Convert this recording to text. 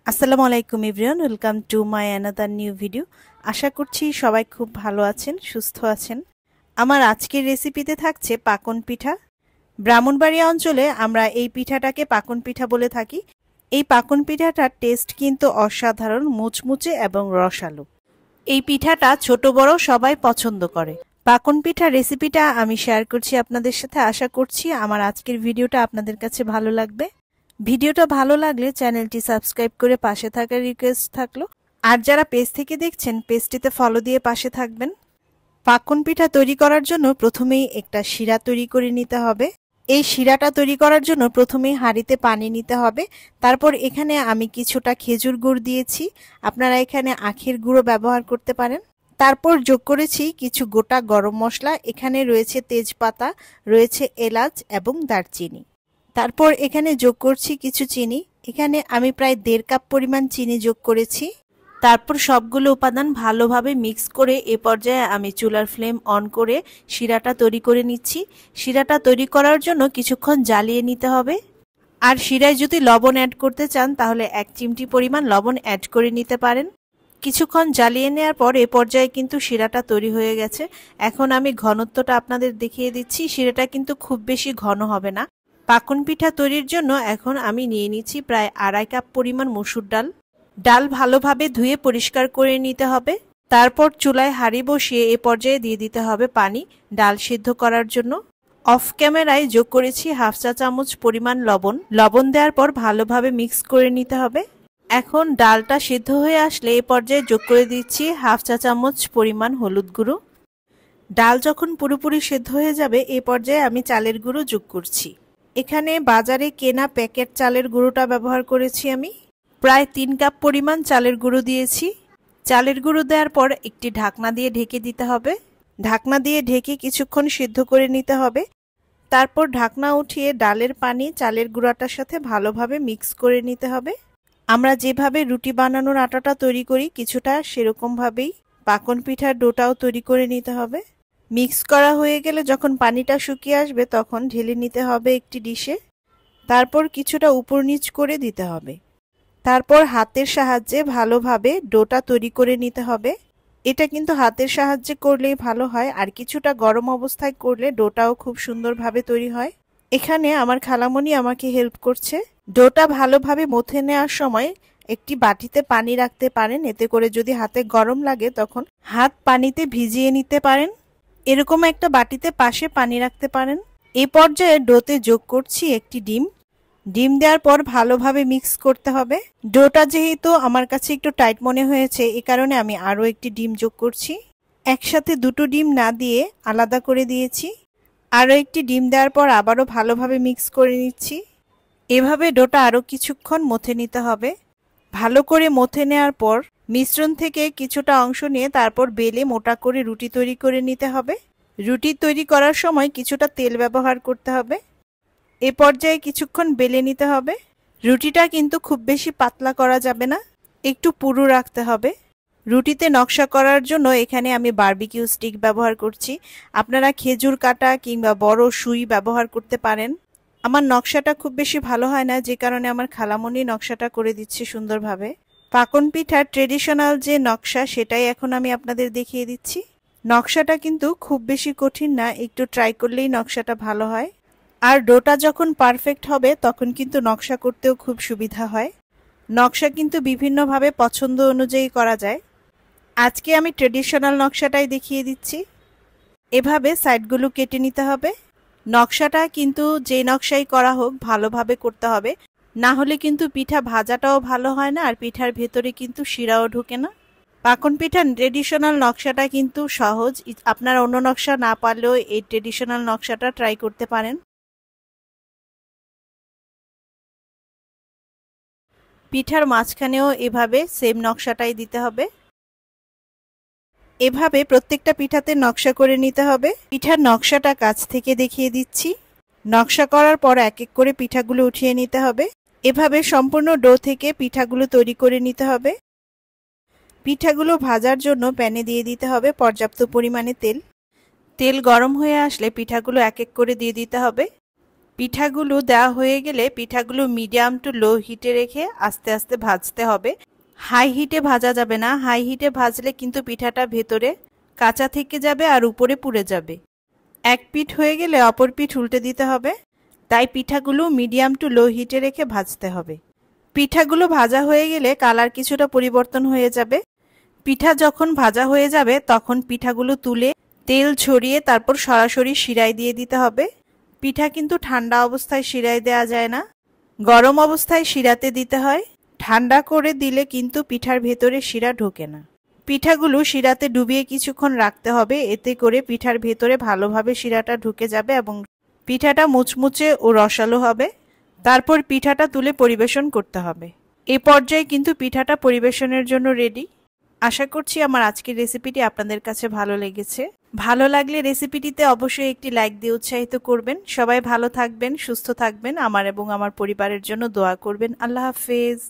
আসসালামু আলাইকুম everyone, welcome to my another new video. আশা করছি সবাই খুব ভালো আছেন, সুস্থ আছেন। আমার আজকের রেসিপিতে থাকছে পাকন পিঠা। ব্রাহ্মণবাড়িয়া অঞ্চলে আমরা এই পিঠাটাকে পাকন পিঠা বলে থাকি। এই পাকন পিঠাটার টেস্ট কিন্তু অসাধারণ, মুচমুচে এবং রসালো। এই পিঠাটা ছোট বড় সবাই পছন্দ করে। পাকন পিঠা রেসিপিটা আমি শেয়ার করছি আপনাদের সাথে। আশা করছি আমার আজকের ভিডিওটা আপনাদের কাছে ভালো লাগবে। ভিডিওটা ভালো লাগলে চ্যানেলটি সাবস্ক্রাইব করে পাশে থাকার রিকোয়েস্ট থাকলো। আর যারা পেজ থেকে দেখছেন পেজটিতে ফলো দিয়ে পাশে থাকবেন। পাকন পিঠা তৈরি করার জন্য প্রথমেই একটা শিরা তৈরি করে নিতে হবে। এই শিরাটা তৈরি করার জন্য প্রথমেই হাঁড়িতে পানি নিতে হবে। তারপর এখানে আমি কিছুটা খেজুর গুড় দিয়েছি, আপনারা এখানে আখের গুঁড়ো ব্যবহার করতে পারেন। তারপর যোগ করেছি কিছু গোটা গরম মশলা, এখানে রয়েছে তেজপাতা, রয়েছে এলাচ এবং দারচিনি। তারপর এখানে যোগ করছি কিছু চিনি, এখানে আমি প্রায় 1.5 কাপ পরিমাণ চিনি যোগ করেছি। তারপর সবগুলো উপাদান ভালোভাবে মিক্স করে এ পর্যায়ে আমি চুলার ফ্লেম অন করে শিরাটা তৈরি করে নিচ্ছি। শিরাটা তৈরি করার জন্য কিছুক্ষণ জ্বালিয়ে নিতে হবে। আর শিরায় যদি লবণ অ্যাড করতে চান তাহলে 1 চিমটি পরিমাণ লবণ অ্যাড করে নিতে পারেন। কিছুক্ষণ জ্বালিয়ে নেওয়ার পর এ পর্যায়ে কিন্তু শিরাটা তৈরি হয়ে গেছে। এখন আমি ঘনত্বটা আপনাদের দেখিয়ে দিচ্ছি। শিরাটা কিন্তু খুব বেশি ঘন হবে না। পাকন পিঠা তৈরির জন্য এখন আমি নিয়ে নিচ্ছি প্রায় 2.5 কাপ পরিমাণ মসুর ডাল। ডাল ভালোভাবে ধুয়ে পরিষ্কার করে নিতে হবে। তারপর চুলায় হাঁড়ি বসিয়ে এ পর্যায়ে দিয়ে দিতে হবে পানি ডাল সিদ্ধ করার জন্য। অফ ক্যামেরায় যোগ করেছি 1/2 চা চামচ পরিমাণ লবণ। লবণ দেওয়ার পর ভালোভাবে মিক্স করে নিতে হবে। এখন ডালটা সিদ্ধ হয়ে আসলে এ পর্যায়ে যোগ করে দিচ্ছি 1/2 চা চামচ পরিমাণ হলুদ গুঁড়ো। ডাল যখন পুরোপুরি সিদ্ধ হয়ে যাবে এ পর্যায়ে আমি চালের গুঁড়ো যোগ করছি। এখানে বাজারে কেনা প্যাকেট চালের গুঁড়োটা ব্যবহার করেছি আমি। প্রায় 3 কাপ পরিমাণ চালের গুঁড়ো দিয়েছি। চালের গুঁড়ো দেওয়ার পর একটি ঢাকনা দিয়ে ঢেকে দিতে হবে। ঢাকনা দিয়ে ঢেকে কিছুক্ষণ সিদ্ধ করে নিতে হবে। তারপর ঢাকনা উঠিয়ে ডালের পানি চালের গুঁড়াটার সাথে ভালোভাবে মিক্স করে নিতে হবে। আমরা যেভাবে রুটি বানানোর আটাটা তৈরি করি কিছুটা সেরকমভাবেই পাকন পিঠার ডোটাও তৈরি করে নিতে হবে। মিক্স করা হয়ে গেলে যখন পানিটা শুকিয়ে আসবে তখন ঢেলে নিতে হবে একটি ডিশে। তারপর কিছুটা উপর নিচ করে দিতে হবে। তারপর হাতের সাহায্যে ভালোভাবে ডোটা তৈরি করে নিতে হবে। এটা কিন্তু হাতের সাহায্যে করলেই ভালো হয়, আর কিছুটা গরম অবস্থায় করলে ডোটাও খুব সুন্দরভাবে তৈরি হয়। এখানে আমার খালামণি আমাকে হেল্প করছে। ডোটা ভালোভাবে মথে নেওয়ার সময় একটি বাটিতে পানি রাখতে পারেন, এতে করে যদি হাতে গরম লাগে তখন হাত পানিতে ভিজিয়ে নিতে পারেন। এরকম একটা বাটিতে পাশে পানি রাখতে পারেন। এই পর্যায়ে ডোতে যোগ করছি একটি ডিম। ডিম দেওয়ার পর ভালোভাবে মিক্স করতে হবে। ডোটা যেহেতু আমার কাছে একটু টাইট মনে হয়েছে এ কারণে আমি আরও একটি ডিম যোগ করছি। একসাথে দুটো ডিম না দিয়ে আলাদা করে দিয়েছি। আরও একটি ডিম দেওয়ার পর আবারও ভালোভাবে মিক্স করে নিচ্ছি। এভাবে ডোটা আরও কিছুক্ষণ মথে নিতে হবে। ভালো করে মথে নেওয়ার পর মিশ্রণ থেকে কিছুটা অংশ নিয়ে তারপর বেলে মোটা করে রুটি তৈরি করে নিতে হবে। রুটি তৈরি করার সময় কিছুটা তেল ব্যবহার করতে হবে। এ পর্যায়ে কিছুক্ষণ বেলে নিতে হবে। রুটিটা কিন্তু খুব বেশি পাতলা করা যাবে না, একটু পুরু রাখতে হবে। রুটিতে নকশা করার জন্য এখানে আমি বারবিকিউ স্টিক ব্যবহার করছি। আপনারা খেজুর কাটা কিংবা বড় সুই ব্যবহার করতে পারেন। আমার নকশাটা খুব বেশি ভালো হয় না, যে কারণে আমার খালামণি নকশাটা করে দিচ্ছে সুন্দরভাবে। পাকন পিঠার ট্রেডিশনাল যে নকশা সেটাই এখন আমি আপনাদের দেখিয়ে দিচ্ছি। নকশাটা কিন্তু খুব বেশি কঠিন না, একটু ট্রাই করলেই নকশাটা ভালো হয়। আর ডোটা যখন পারফেক্ট হবে তখন কিন্তু নকশা করতেও খুব সুবিধা হয়। নকশা কিন্তু বিভিন্নভাবে পছন্দ অনুযায়ী করা যায়। আজকে আমি ট্রেডিশনাল নকশাটাই দেখিয়ে দিচ্ছি। এভাবে সাইডগুলো কেটে নিতে হবে। নকশাটা কিন্তু যে নকশাই করা হোক ভালোভাবে করতে হবে, না হলে কিন্তু পিঠা ভাজাটাও ভালো হয় না, আর পিঠার ভেতরে কিন্তু শিরাও ঢোকে না। পাকন পিঠার ট্রেডিশনাল নকশাটা কিন্তু সহজ। আপনারা অন্য নকশা না পারলেও এই ট্রেডিশনাল নকশাটা ট্রাই করতে পারেন। পিঠার মাঝখানেও এভাবে সেম নকশাটাই দিতে হবে। এভাবে প্রত্যেকটা পিঠাতে নকশা করে নিতে হবে। পিঠার নকশাটা কাছ থেকে দেখিয়ে দিচ্ছি। নকশা করার পর এক এক করে পিঠাগুলো উঠিয়ে নিতে হবে। এভাবে সম্পূর্ণ ডো থেকে পিঠাগুলো তৈরি করে নিতে হবে। পিঠাগুলো ভাজার জন্য প্যানে দিয়ে দিতে হবে পর্যাপ্ত পরিমাণে তেল। তেল গরম হয়ে আসলে পিঠাগুলো এক এক করে দিয়ে দিতে হবে। পিঠাগুলো দেওয়া হয়ে গেলে পিঠাগুলো মিডিয়াম টু লো হিটে রেখে আস্তে আস্তে ভাজতে হবে। হাই হিটে ভাজা যাবে না, হাই হিটে ভাজলে কিন্তু পিঠাটা ভেতরে কাঁচা থেকে যাবে আর উপরে পুড়ে যাবে। এক পিঠ হয়ে গেলে অপর পিঠ উল্টে দিতে হবে, তাই পিঠাগুলো মিডিয়াম টু লো হিটে রেখে ভাজতে হবে। পিঠাগুলো ভাজা হয়ে গেলে কালার কিছুটা পরিবর্তন হয়ে যাবে। পিঠা যখন ভাজা হয়ে যাবে তখন পিঠাগুলো তুলে তেল ছড়িয়ে তারপর সরাসরি শিরায় দিয়ে দিতে হবে। পিঠা কিন্তু ঠান্ডা অবস্থায় শিরায় দেওয়া যায় না, গরম অবস্থায় শিরাতে দিতে হয়। ঠান্ডা করে দিলে কিন্তু পিঠার ভেতরে শিরা ঢোকে না। পিঠাগুলো শিরাতে ডুবিয়ে কিছুক্ষণ রাখতে হবে, এতে করে পিঠার ভেতরে ভালোভাবে শিরাটা ঢুকে যাবে এবং পিঠাটা মুচমুচে ও রসালো হবে। তারপর পিঠাটা তুলে পরিবেশন করতে হবে। এ পর্যায়ে কিন্তু পিঠাটা পরিবেশনের জন্য রেডি। আশা করছি আমার আজকের রেসিপিটি আপনাদের কাছে ভালো লেগেছে। ভালো লাগলে রেসিপিটিতে অবশ্যই একটি লাইক দিয়ে উৎসাহিত করবেন। সবাই ভালো থাকবেন, সুস্থ থাকবেন, আমার এবং আমার পরিবারের জন্য দোয়া করবেন। আল্লাহ হাফেজ।